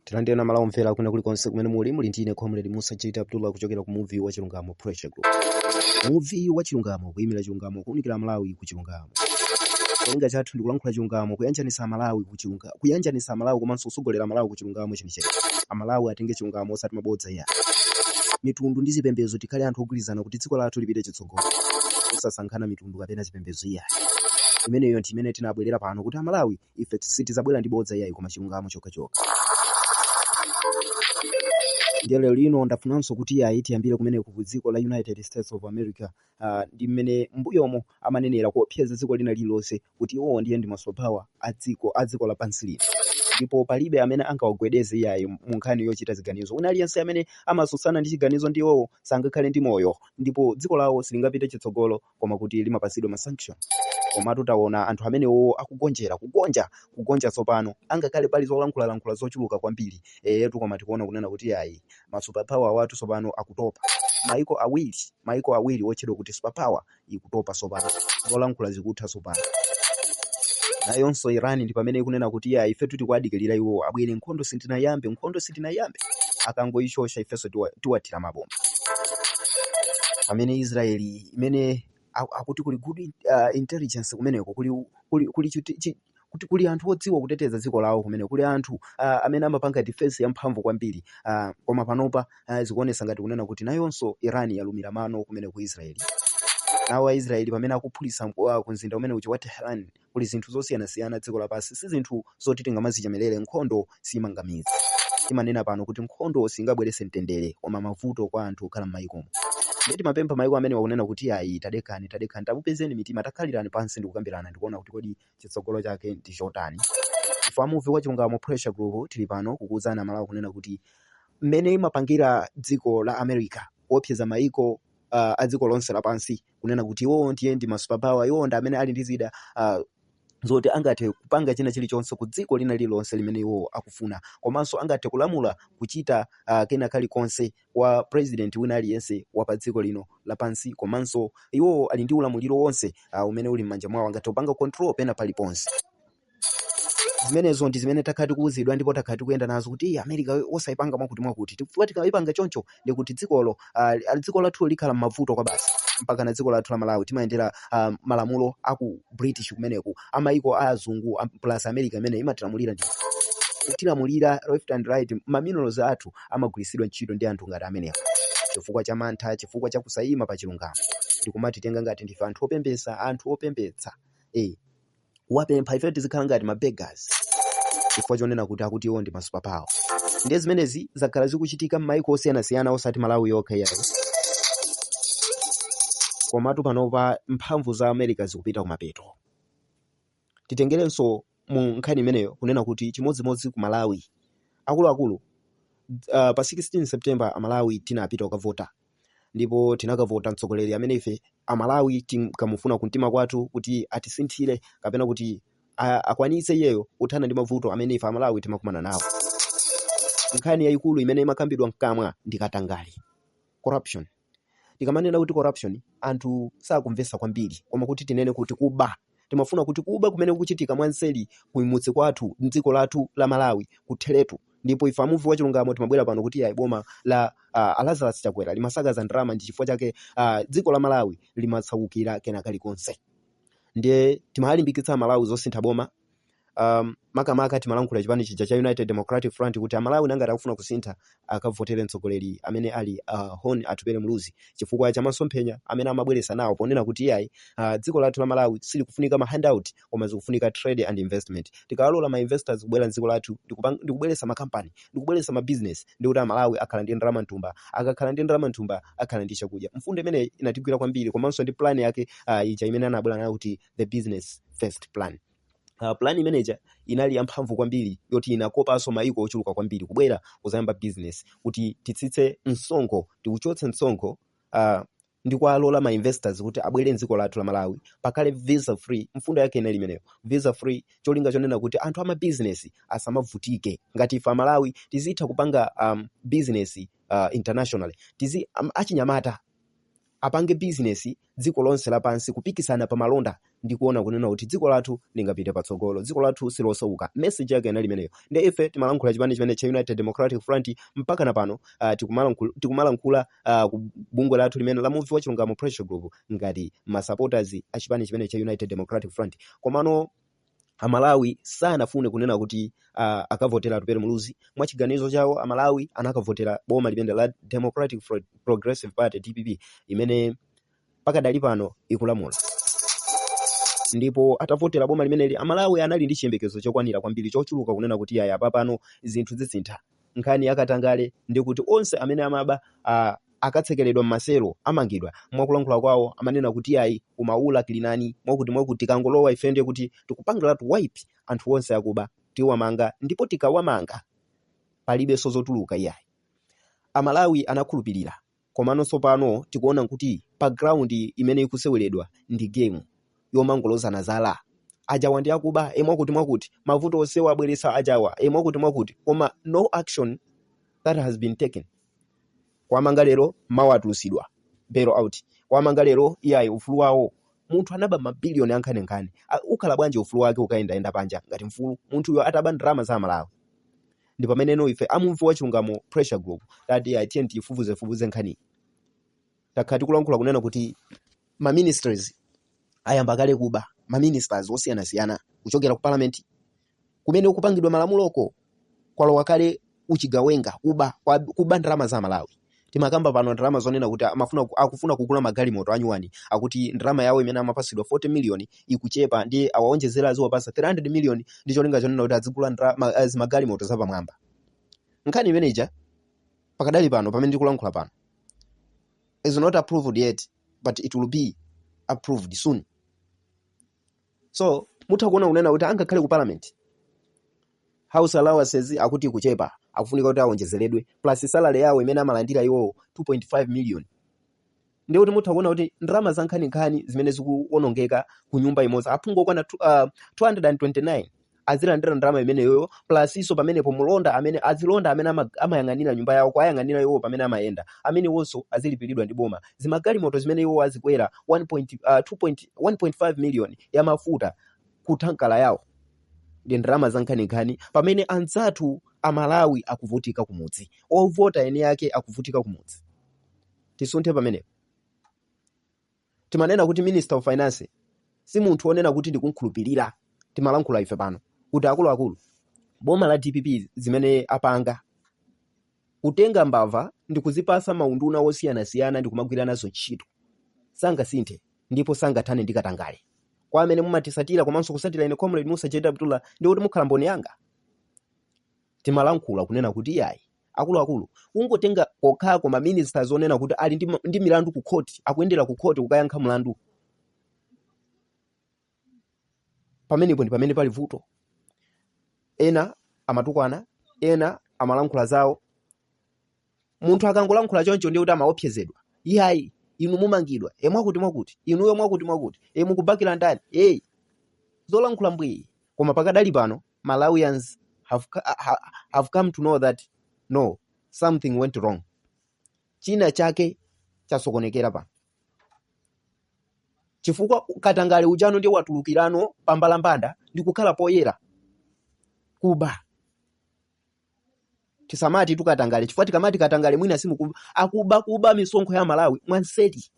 Tilandena malawo mfera kuna kulikonse kumene muli ndine Comrade Musa Chita Abdullah kuchokera ku movie wa Chilungamo Pressure Group. Movie wa Chilungamo kuyimira Chilungamo kuunikira Malawi ku Chilungamo. Kulinga chathu ndikulankhula Chilungamo kuyanjanisa Malawi ku Chilungamo. Kuyanjanisa Malawi komanso kusogolera Malawi ku Chilungamo chenicheni. Amalawi atenge Chilungamo osati mabodza ya. Mitundu ndi zipembedzo tikhale anthu ogwirizana kuti dziko lathu lipite chitsogolo. Kusasankhana mitundu kapena zipembedzo iya. Imeneyo ndi imene tinabwerera pano kuti Amalawi ife sitizabwera ndi bodza yayi koma Chilungamo chokachoka. Lero lino ndafunanso kuti tiyambire kumene ku dziko la United States of America ndi mmene mbuyomo amanenera kuopseza dziko lina lililonse kuti iwo ndiye ndi masopawa a dziko lapansi lino. Ndipo palibe amene angawagwedeze iyayi mu nkhani yochita ziganizo. Aliyense amene amasusana ndi chiganizo ndi iwowo sangakhale ndi moyo, ndipo dziko lawo silingapite chitsogolo koma kuti limapasidwe masanction. Koma tutaona anthu amenewo kugonja tsopano angakhale pali zolankhula zochuluka kwambiri. Koma tikuona kunena kuti masuperpower watu tsopano akutopa. Maiko awiri otchedwa kuti superpower ikutopa tsopano. Zolankhula zikutha tsopano. Nayonso Iran ndi pamene ikunena kuti ife tikwadikirira iwo abwere nkhondo sitinayambe. Akangoishosha ifeso tiwatira mabomba. Pamene Israeli imene akuti kuli good intelligence kumeneko kuli anthu odziwa kuteteza dziko lawo kumene kuli anthu amene amapanga defense yamphamvu kwambiri. Koma panopa zikuonesa ngati kunena kuti nayonso Iran yalumira mano kumene ku Israeli. Nawa Israeli pamene akuphulisa ku mzinda umene uchi wa Tehran kuli zinthu zosiyanasiyana dziko lapansi si zinthu zoti tingamazichemelere. Nkhondo simangamizi. Timanena pano kuti nkhondo singabwerese mtendere koma mavuto kwa anthu okhala m'mayikomo. Ndeti mapempha mayiko amene wakunena kuti tadekani tapupezeni mitima takhalirani pansi ndikukambirana ndikuona kuti kodi chitsogolo chake ndi chotani. Ifa movie wa Chilungamo Pressure Group tili pano kukuuzana Malawi kunena kuti mmene imapangira dziko la America kuopseza mayiko a dziko lonse lapansi kunena kuti iwo ndiye ndi masuperpower, iwo ndi amene ali ndi zida zoti angathe kupanga china chilichonse ku dziko lina lililonse limene iwo akufuna. Komanso angathe kulamula kuchita kena kalikonse wa president wina aliyense wa pa dziko lino lapansi. Komanso iwo ali ndi ulamuliro wonse umene uli m'manja mwawo, angathe kupanga control pena paliponse. Zimenezo ndi zimene takhati kuuzidwa ndipo takhati kuyenda nazo kuti America osayipanga mwakuti chifukwa tikayipanga choncho ndi kuti dziko lathu likhala m'mavuto kwa basi. Mpaka na dziko lathu la Malawi timayendera malamulo aku British kumeneku amayiko azungu plus America imene imatilamulira ndi tilamulira left and right. Minerals athu amagwiritsidwa ntchito ndi anthu ngati amenewa chifukwa cha mantha, chifukwa cha kusayima pa chilungamo. Ndikumati tenga ngati ndife anthu opembetsa wapempha ife tizikhala ngati mabeggars chifukwa chonena kuti iwo ndi masuperpower. Ndiye zimenezi zakhala zikuchitika m'mayiko osiyanasiyana osati Malawi yokha yayo. Komatu panopa mphamvu za America zikupita kumapeto. Titengerenso mu nkhani imeneyo kunena kuti chimodzimodzi ku Malawi akuluakulu pa 16 September Amalawi tinapita kukavota. Ndipo tinakavota mtsogoleri amene ife Amalawi tinkamufuna kumtima kwathu kuti atisinthire kapena kuti akwanitse iyeyo kuthana ndi mavuto amene ife Amalawi timakumana nawo. Nkhani yayikulu imene imakambidwa mkamwa ndi katangale, corruption. Tikamanena kuti corruption anthu sakumvesa kwambiri koma kuti tinene kuti kuba. Timafuna kuti kuba kumene kuchitika mwanseli kuimutse kwathu m'dziko lathu la Malawi kutheretu. Ndipo ifa movie wa Chilungamo timabwera pano kuti boma la Lazarus Chakwera limasakaza ndalama ndi chifukwa chake dziko la Malawi limatsaukira kena kalikonse. Ndiye timalimbikitsa Malawi zosintha boma. Makamaka timalankhula chipani chija cha United Democratic Front kuti Amalawi nangati akufuna kusintha akavotere mtsogoleri amene ali Hon Atupele Muluzi chifukwa cha masomphenya amene amabweresa nawo ponena kuti dziko lathu la Malawi sili kufunika ma handout koma zikufunika trade and investment. Tikalola ma investors kubwera m'dziko lathu ndikubweresa ma company, ndikubweresa ma business, ndikuti Amalawi akhala ndi ndalama nthumba. Akakhala ndi ndalama nthumba akhala ndi chakudya. Mfundo imene inatigwira kwambiri komanso ndi plan yake ija imene anabwera nayo kuti the business first plan. Plan manager inali yamphamvu kwambiri yoti inakopanso mayiko ochuluka kwambiri kubwera kuzayamba business kuti titsitse msonkho, tikuchotse msonkho ndi kualola ma investors kuti abwere m'dziko lathu la Malawi pakale visa free. Mfundo yake inali imeneyo visa free, cholinga chonena kuti anthu ama business asamavutike. Ngati ife Malawi tizitha kupanga business internationally, achinyamata apange business dziko lonse lapansi kupikisana pa malonda ndi kuona kunena kuti dziko lathu lingapite patsogolo, dziko lathu silosauka. Message yake inali imeneyo. Ndi ife timalankhula chipani chimene cha United Democratic Front mpaka na pano tikumalankhula ku bungwe lathu limene la Muvi wa Chilungamo Pressure Group ngati masupporters a chipani chimene cha United Democratic Front. Komano Amalawi sanafune kunena kuti akavotera Tupere Muluzi. Mwa chiganizo chawo Amalawi anakavotera boma limene la Democratic Progressive Party DPP imene pakadali pano ikulamula. Ndipo atavotera boma limene Amalawi anali ndi chiyembekezo chokwanira kwambiri chochuluka kunena kuti yaya papano zinthu zisintha. Nkhani yakatangale ndi kuti onse amene amaba akatsekeredwa m'maselo amangidwa. Mwakulankhula kwawo amanena kuti yayi umaula kilinani mwakuti kangolowa ifende kuti tikupangira tu wipe anthu onse akuba tiwamanga ndipo tikawamanga palibe sozotuluka yayi. Amalawi anakhulupirira. Komano sopano tikuona kuti pa ground imene ikuseweredwa ndi game yomangolozana zala. Ajawa ndi akuba mwakuti mavuto onse wabweresa ajawa mwakuti koma no action that has been taken. Kwa mangalero mawatulusidwa bail out. Kwa mangalero iyayi ufulu wawo munthu anaba mabilioni ankhani ukhala bwanje ufulu wake ukaenda panja ngati mfulu munthu uyo ataba ndrama za Malawi. Ndipo pameneno ife Muvi wa Chilungamo Pressure Group that TNT ifufuze nkhani takhati kulankhula kunena kuti ma ministers ayamba kale kuba ma ministers osiyana kuchokera ku parliament kumene kupangidwa malamuloko kwalowa kale uchigawenga kuba ndrama za Malawi. Timakamba pano ndrama zonena kuti akufuna kugula magalimoto anyuwani akuti ndrama yawo imene amapasidwa 40 million ikuchepa ndi awaonjezera ziwapasa 300 million ndi cholinga chonena kuti azigula magalimoto zapamwamba. Nkhani imeneja pakadali pano pamene ndikulankhula pano is not approved yet but it will be approved soon. So mutha kuona unena kuti angakhale ku parliament house allowances akuti kuchepa akufunika kuti aonjezeredwe plus salary yawo imene amalandira iwo 2.5 million. Ndiye kuti mutha kuona kuti ndrama za nkhani zimene zikuonongeka ku nyumba imodzi aphungu okwana 229 azilandira ndrama imene yoyo plus iso pamenepo mulonda amene azilonda amene amayang'anira nyumba yawo kwa ayang'anira iwo pamene amayenda amene wonso azilipiridwa ndi boma. Zimagalimoto zimene iwo azikwera 1.5 million ya mafuta ku tankala yawo ndi ndrama za nkhani pamene anzathu Amalawi akuvutika kumudzi ovota ene yake akuvutika kumudzi. Tisunthe pamenepo. Timanena kuti Minister of Finance si munthu onena kuti ndikunkhulupirira. Timalankhula ife pano kuti akulu boma la DPP zimene apanga kutenga mbava ndi kuzipasa maunduna osiyana ndi kumagwira nazo ntchito sangasinthe ndipo sangathane ndi katangale. Kwa amene mumatisatira komanso kusatira ine comrade Musa Jeda Abdullah ndi kuti mukhala mboni yanga. Timalankhula kunena kuti yayi akulu ungotenga kokha koma ministers onena kuti ali ndi milandu ku court akuyendera ku court kukayankha mlandu. Pamenepo ndi pamene pali vuto. Ena amatukwana ena amalankhula zawo. Munthu akangolankhula choncho ndiye kuti amaopsezedwa. Yayi inu mumangidwa mwakuti inuyo mwakuti mukubakira ndani zolankhula mbwi. Koma pakadali pano Malawians have come to know that no, something went wrong. China chake chasokonekera pa chifukwa katangale ujano ndiye watulukirano pambalambanda ndi kukhala poyera kuba. Tisamati tukatangale chifukwa tikamati katangale mwina simu kuba misonkho ya Malawi mwanseti.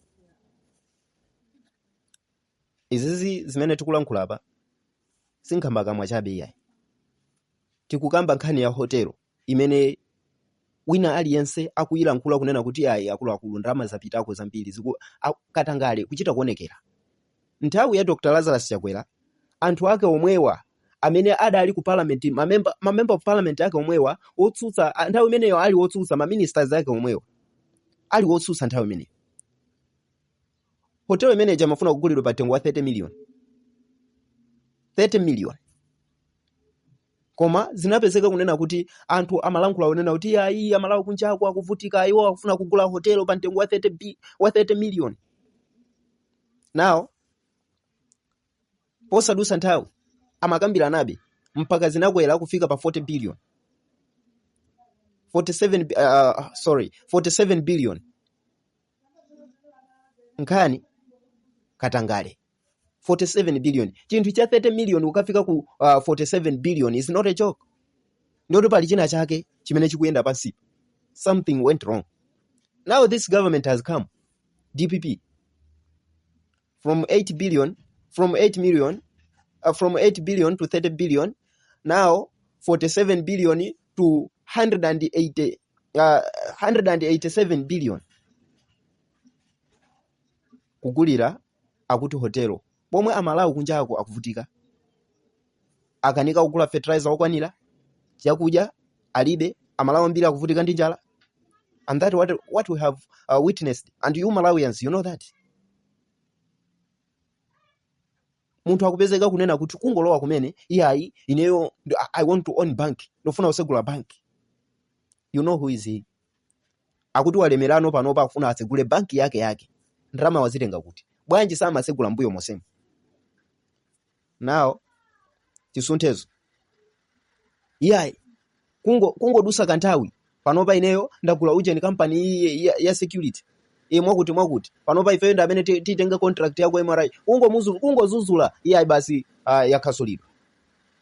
Izizi zimene tikulankhula apa sinkhamba kamwa chabe yayi. Tikukamba nkhani ya hotelo imene wina aliyense akuyilankhula kunena kuti yayi akulu ndrama zapitako zambiri katangale kuchita kuonekera. Nthawi ya Dr. Lazarus Chakwera anthu ake omwewa amene adali ku parliament member of parliament ake omwewa otsutsa nthawi imeneyo ali otsutsa ma ministers ake omwewa ali otsutsa nthawi imeneyo. Hotel manager amafuna kugulidwa pa tengo wa 30 million. Koma zinapezeka kunena kuti anthu amalankhula kunena kuti yayi Amalawi kunjako akuvutika iwo akufuna kugula hotel pa tengo wa 30 million. Now posadusa nthawi amakambira nabe mpaka zinakwera kufika pa 40 billion. 47 billion. nkhani Katangale 47 billion. Chinthu cha 30 million ukafika ku 47 billion is not a joke. Ndoto pali china chake chimene chikuyenda pansi. Something went wrong. Now this government has come, DPP, from 8 billion to 30 billion, now 47 billion to 187 billion. Kugulira akuti hotelo. Pomwe amalawi kunjako akuvutika. Akanika kugula fertilizer okwanira, chakudya alibe, amalawi ambiri akuvutika ndi njala. And that what we have witnessed. And you Malawians, you know that. Muntu akupezeka kunena kuti kungolowa kumene iyayi ineyo I want to own bank, ndofuna usegula bank. You know who is he? Akuti walemerano panopa akufuna asegule banki yake. Ndrama wazitenga kuti. Bwanji sama asegula mbuyo mosemu. Now tisuntezo. Iyayi kungodusa kanthawi. Panopa ineyo ndagula ujeni company ya security. Mwakuti panopa ifeyo ndamene titenga contract yako MRI kungozuzula iyayi basi yakhasulidwa.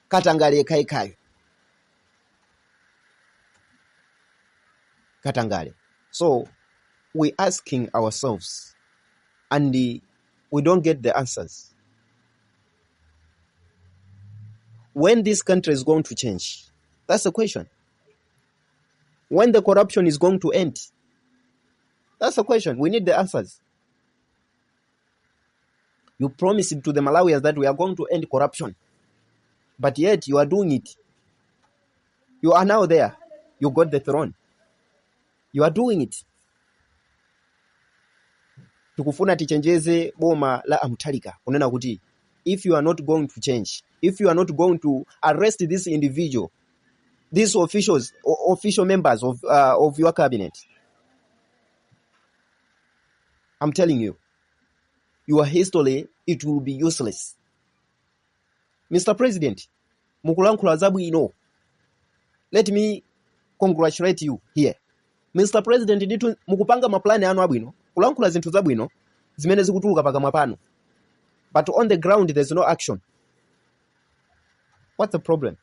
Katangale khayo. Katangale. So we asking ourselves and we don't get the answers. When this country is going to change? That's the question. When the corruption is going to end? That's the question. We need the answers. You promised to the Malawians that we are going to end corruption. But yet you are doing it. You are now there. You got the throne. You are doing it. Tukufuna tichenjeze boma la Amtalika. Kunena kuti, if you are not going to change, if you are not going to arrest this individual, these official members of your cabinet, I'm telling you, your history, it will be useless. Mr. President, mukulankhula zabwino. Let me congratulate you here. Mr. President, nditu mukupanga maplani anu abwino, kulankhula zinthu zabwino, zimene zikutuluka pakamwa pano. But on the ground, there's no action. What's the problem?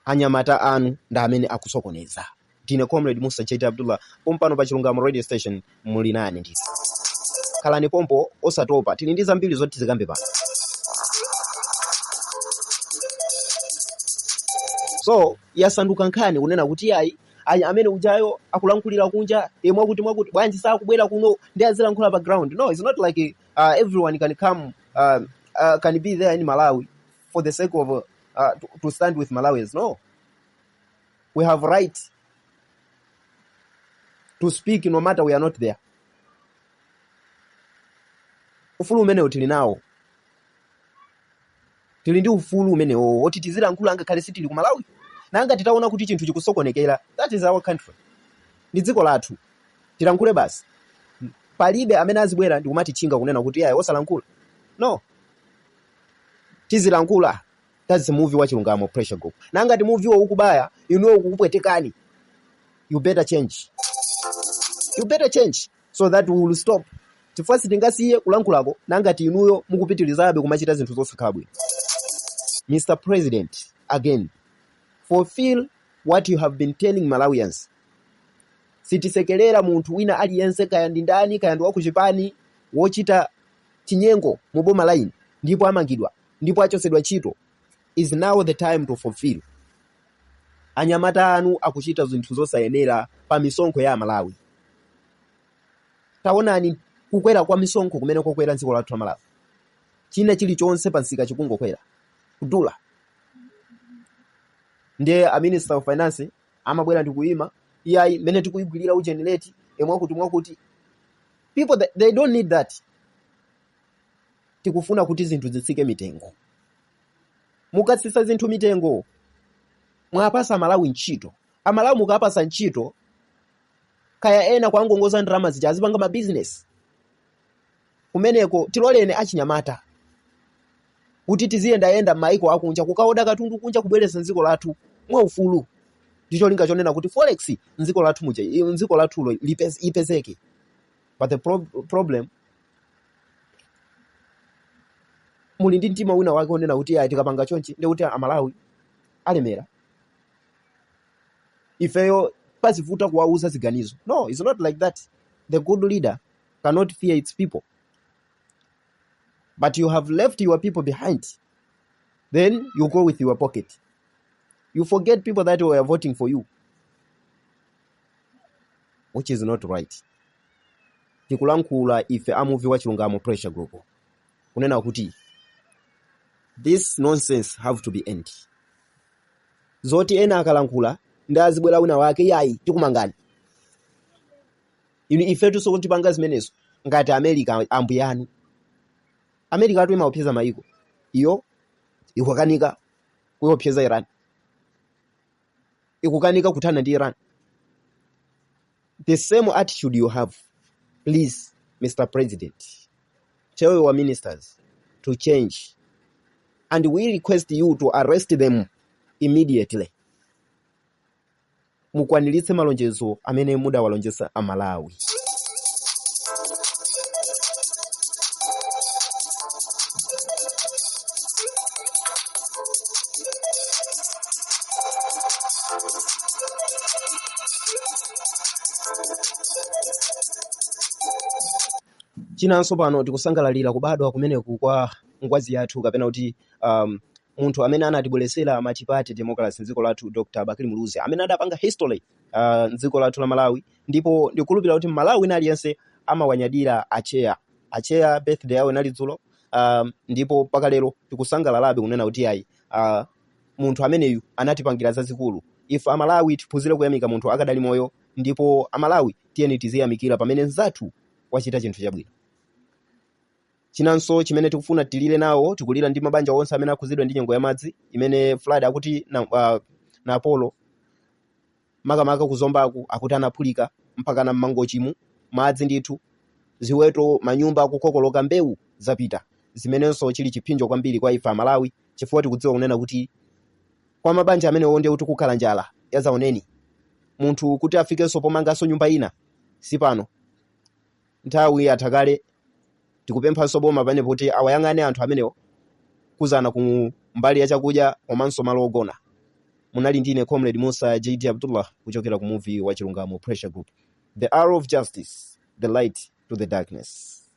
Anyamata anu nda amene akusokoneza. Ndine Comrade Musa Chaita Abdullah, pompano pa Chilungamo radio station muli nane ndisi. Kalani pompo osatopa, tili ndi zambiri zoti zikambe pano. So yasanduka nkhani kunena kuti ayi amene ujayo akulankhulira kunja mwakuti bwanji sakubwera kuno ndi azilankhula pa ground. No, it's not like everyone can come can be there in Malawi for the sake of to stand with Malawians. No, we have right to speak no matter we are not there. Ufulu umene tili nawo, tili ndi ufulu umene oti tizilankhula ngakhale sitili ku Malawi. Nanga titaona kuti chinthu chikusokonekera, that is our country. Ndi dziko lathu. Tilankhule basi. Palibe amene azibwera ndi kumati chinga kunena kuti ayi osalankhula. No. Tizilankhula. That's the movie wa Chilungamo pressure group. Nanga ti movie wo ukubaya, ukupwetekani. You better change. You better change so that we will stop. Tifasi tingasiye kulankhulako nanga ti inuyo mukupitirizabe kumachita zinthu zosakhabwe. Mr. President, again, fulfill what you have been telling Malawians. Sitisekelera munthu wina aliyense kaya ndi ndani kaya ndi wakuchipani wochita chinyengo mu boma line ndipo amangidwa ndipo achosedwa ntchito. Is now the time to fulfill. Anyamata anu akuchita zinthu zosayenera pa misonkho ya Malawi. Taonani kukwera kwa misonkho kumene kwakwera dziko lathu la Malawi. China chilichonse pansika chikungokwera. Kudula. Ndiye a Minister of Finance amabwera ndi kuima iyayi mene tikuyigwirira ujeneleti mwakuti people they don't need that. Tikufuna kuti zinthu zitsike mitengo. Mukatsitsa zinthu mitengo mwapasa Malawi ntchito. Amalawi mukapasa ntchito kaya ena kwangongoza ndrama zija azipanga ma business. Kumeneko tilolene achinyamata kuti tiziyenda maiko akunja kukaoda katundu kunja kubwereza nziko lathu mwa ufulu. Ndicho linga chonena kuti forex nziko lathu muje nziko lathulo ipezeke. but the problem muli ndi mtima wina wake onena kuti ayi tikapanga chonchi ndi kuti amalawi alemera. Ifeyo pazivuta kuwauza ziganizo. No, it's not like that. The good leader cannot fear its people. But you have left your people behind. Then you go with your pocket. You forget people that were voting for you, which is not right. Tikulankhula ife amuvi wa Chilungamo Pressure Group kunena kuti this nonsense have to be end. Zoti ena akalankhula ndazibwera wina wake yayi tikumangani. Ife tusoko tipanga zimenezo ngati America ambuyanu. America atu imaopseza maiko. Iyo ikukanika kuopseza Iran. Ikukanika kuthana ndi Iran. The same attitude you have, please, Mr. President, tell your ministers to change. And we request you to arrest them immediately. Mukwaniritse malonjezo amene muda walonjeza amalawi. Chinanso pano tikusangalalira kubadwa kumeneku kwa ngwazi yathu kapena kuti munthu amene anatibweresera machipati democracy m'dziko lathu Dr. Bakili Muluzi amene adapanga history m'dziko lathu la Malawi, ndipo ndikulupira kuti Malawi aliyense amawanyadira acheya birthday yawo inali dzulo, ndipo paka lero tikusangalalabe kunena kuti ayi munthu ameneyu anatipangira zazikulu. If Amalawi tiphunzire kuyamika munthu akadali moyo, ndipo Amalawi tiyeni tiziyamikira pamene nzathu wachita chinthu chabwino. Chinanso chimene tikufuna tilire nawo, tikulira ndi mabanja onse amene akuzidwa ndi nyengo ya madzi imene flood akuti na Apollo makamaka kuzombaku akuti anaphulika mpaka na mmangochimu madzi ndithu, ziweto manyumba akukokoloka, mbewu zapita, zimenenso chili chipinjo kwambiri kwa ife Amalawi, chifukwa tikudziwa kunena kuti kwa mabanja amene onde kuti kukhala njala yazaoneni munthu kuti afikenso pomanganso nyumba ina sipano. Nthawi athakale tikupemphanso boma pane kuti awayang'ane anthu amenewo kuzana ku mbali ya chakudya komanso malo ogona. Munali ndine Comrade Musa JD Abdullah kuchokera ku movie wa Chilungamo Pressure Group. The hour of justice, the light to the darkness.